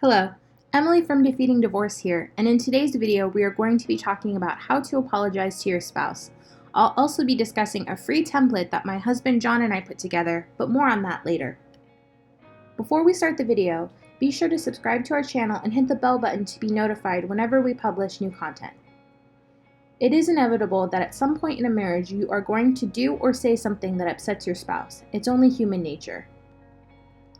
Hello, Emily from Defeating Divorce here, and in today's video we are going to be talking about how to apologize to your spouse. I'll also be discussing a free template that my husband John and I put together, but more on that later. Before we start the video, be sure to subscribe to our channel and hit the bell button to be notified whenever we publish new content. It is inevitable that at some point in a marriage you are going to do or say something that upsets your spouse. It's only human nature.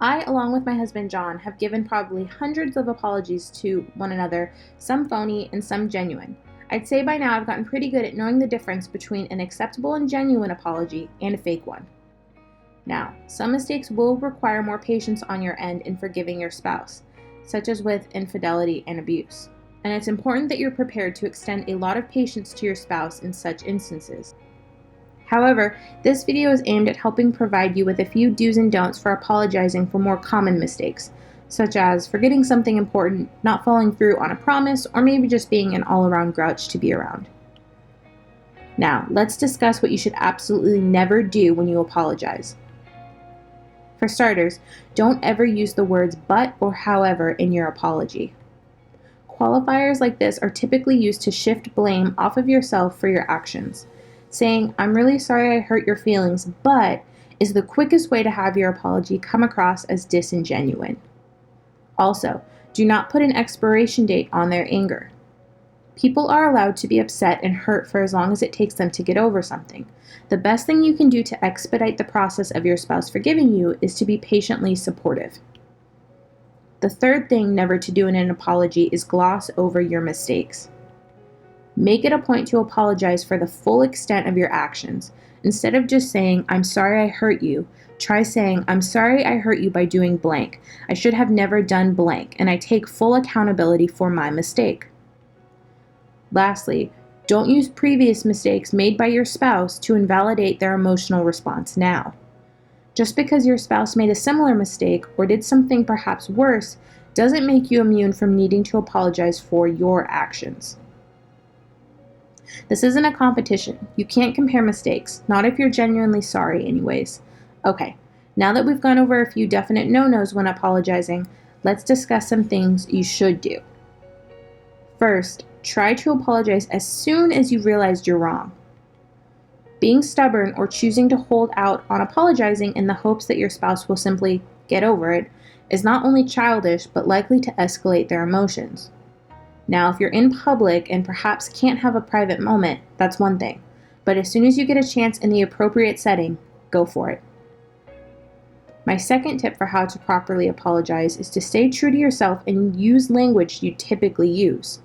I, along with my husband John, have given probably hundreds of apologies to one another, some phony and some genuine. I'd say by now I've gotten pretty good at knowing the difference between an acceptable and genuine apology and a fake one. Now, some mistakes will require more patience on your end in forgiving your spouse, such as with infidelity and abuse. And it's important that you're prepared to extend a lot of patience to your spouse in such instances. However, this video is aimed at helping provide you with a few do's and don'ts for apologizing for more common mistakes, such as forgetting something important, not following through on a promise, or maybe just being an all-around grouch to be around. Now, let's discuss what you should absolutely never do when you apologize. For starters, don't ever use the words but or however in your apology. Qualifiers like this are typically used to shift blame off of yourself for your actions. Saying, "I'm really sorry I hurt your feelings, but," is the quickest way to have your apology come across as disingenuine. Also, do not put an expiration date on their anger. People are allowed to be upset and hurt for as long as it takes them to get over something. The best thing you can do to expedite the process of your spouse forgiving you is to be patiently supportive. The third thing never to do in an apology is gloss over your mistakes. Make it a point to apologize for the full extent of your actions. Instead of just saying, "I'm sorry I hurt you," try saying, "I'm sorry I hurt you by doing blank. I should have never done blank, and I take full accountability for my mistake." Lastly, don't use previous mistakes made by your spouse to invalidate their emotional response now. Just because your spouse made a similar mistake or did something perhaps worse doesn't make you immune from needing to apologize for your actions. This isn't a competition. You can't compare mistakes, not if you're genuinely sorry anyways. Okay, now that we've gone over a few definite no-nos when apologizing, let's discuss some things you should do. First, try to apologize as soon as you realize you're wrong. Being stubborn or choosing to hold out on apologizing in the hopes that your spouse will simply get over it is not only childish but likely to escalate their emotions. Now, if you're in public and perhaps can't have a private moment, that's one thing. But as soon as you get a chance in the appropriate setting, go for it. My second tip for how to properly apologize is to stay true to yourself and use language you typically use.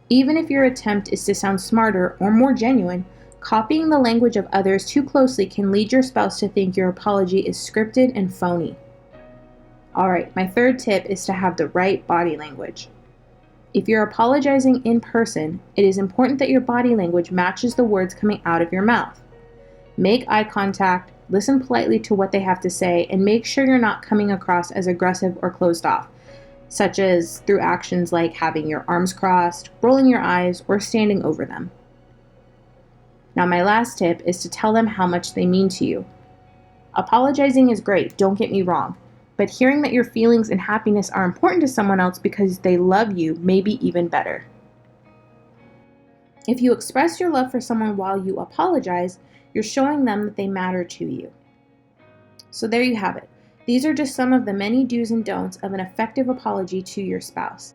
Even if your attempt is to sound smarter or more genuine, copying the language of others too closely can lead your spouse to think your apology is scripted and phony. Alright, my third tip is to have the right body language. If you're apologizing in person, it is important that your body language matches the words coming out of your mouth. Make eye contact, listen politely to what they have to say, and make sure you're not coming across as aggressive or closed off, such as through actions like having your arms crossed, rolling your eyes, or standing over them. Now, my last tip is to tell them how much they mean to you. Apologizing is great, don't get me wrong. But hearing that your feelings and happiness are important to someone else because they love you may be even better. If you express your love for someone while you apologize, you're showing them that they matter to you. So there you have it. These are just some of the many do's and don'ts of an effective apology to your spouse.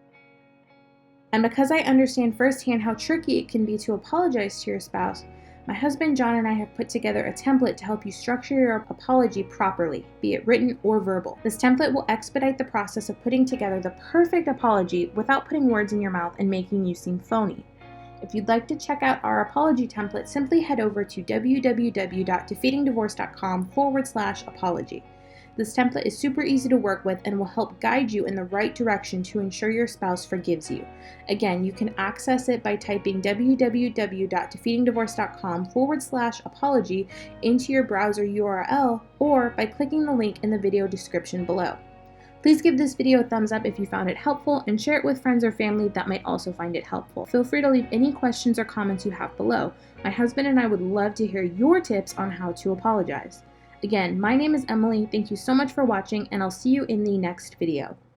And because I understand firsthand how tricky it can be to apologize to your spouse, my husband John and I have put together a template to help you structure your apology properly, be it written or verbal. This template will expedite the process of putting together the perfect apology without putting words in your mouth and making you seem phony. If you'd like to check out our apology template, simply head over to www.defeatingdivorce.com/apology. This template is super easy to work with and will help guide you in the right direction to ensure your spouse forgives you. Again, you can access it by typing www.defeatingdivorce.com/apology into your browser URL or by clicking the link in the video description below. Please give this video a thumbs up if you found it helpful and share it with friends or family that might also find it helpful. Feel free to leave any questions or comments you have below. My husband and I would love to hear your tips on how to apologize. Again, my name is Emily. Thank you so much for watching, and I'll see you in the next video.